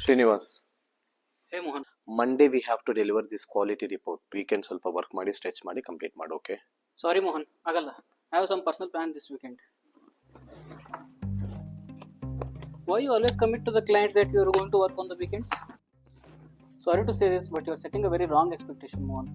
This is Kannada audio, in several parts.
Srinivas, Hey Mohan. Monday we have to deliver this quality report. Weekend ಸ್ವಲ್ಪ ವರ್ಕ್ ಮಾಡಿ ಸ್ಟ್ರೆಚ್ ಮಾಡಿ ಕಂಪ್ಲೀಟ್ ಮಾಡು, ಓಕೆ? Sorry Mohan, ಆಗಲ್ಲ. I have some personal plan this weekend. Why you always commit to the clients that you are going to work on the weekends? Sorry to say this, but you are setting a very wrong expectation, Mohan.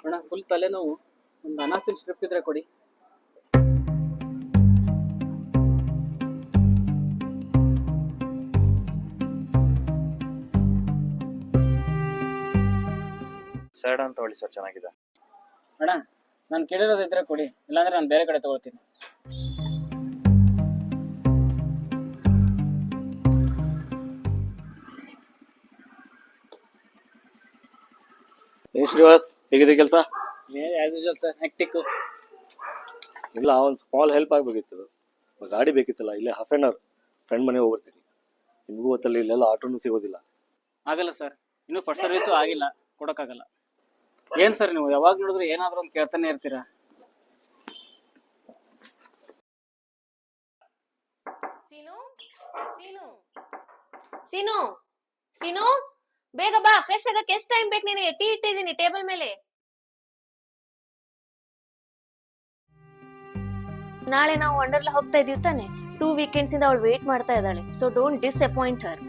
ಅಣ್ಣ ಫುಲ್ ತಲೆನೋವು, ಒಂದು ಅನಾಸಿಲ್ ಸ್ಟ್ರಿಪ್ ಇದ್ರೆ ಕೊಡಿ. ಸ್ಯಾಡ್ ಅಂತ ಹೇಳಿ ಸರ್, ಚೆನ್ನಾಗಿದೆ. ಅಣ್ಣ ನಾನು ಕೇಳಿರೋದಿದ್ರೆ ಕೊಡಿ, ಇಲ್ಲಾಂದ್ರೆ ನಾನು ಬೇರೆ ಕಡೆ ತಗೊಳ್ತೀನಿ. ಶ್ರೀನಿವಾಸ್, ಹೇಗಿದೆ ಕೆಲಸ? As usual sir, hectic. ಇಲ್ಲ, ಒಂದು ಸ್ಮಾಲ್ ಹೆಲ್ಪ್ ಆಗಬೇಕಿತ್ತು. ಗಾಡಿ ಬೇಕಿತ್ತಲ್ಲ, ಇಲ್ಲೇ ಹಾಫ್ ಆನ್ ಅವರ್ ಫ್ರೆಂಡ್ ಮನೆಗೆ ಹೋಗ್ಬರ್ತೀನಿ. ನಿಮಗೂ ಗೊತ್ತಲ್ಲ, ಇಲ್ಲೆಲ್ಲ ಆಟೋನು ಸಿಗೋದಿಲ್ಲ. ಆಗಲ್ಲ ಸರ್, ಇನ್ನೂ ಫಸ್ಟ್ ಸರ್ವಿಸು ಆಗಿಲ್ಲ, ಕೊಡೋಕ್ಕಾಗಲ್ಲ. ಏನ್ ಸರ್ ನೀವು ಯಾವಾಗ ನೋಡಿದ್ರು ಏನಾದ್ರು ಒಂದು ಕೇಳ್ತಾನೆ ಇರ್ತೀರಾ. ಸೀನು ಸೀನು ಬೇಗ ಬಾ, ಫ್ರೆಶ್ ಆಗಕ್ಕೆ ಎಷ್ಟು ಟೈಮ್ ಬೇಕು ನಿನಗೆ? ಟೀ ಇಟ್ಟಿದ್ದೀನಿ ಟೇಬಲ್ ಮೇಲೆ. ನಾಳೆ ನಾವು ವಂಡರ್ಲಾ ಹೋಗ್ತಾ ಇದೀವಿ ತಾನೆ. 2 ವೀಕೆಂಡ್ಸ್ ಇಂದ ಅವಳು ವೇಟ್ ಮಾಡ್ತಾ ಇದ್ದಾಳೆ. So don't disappoint Har.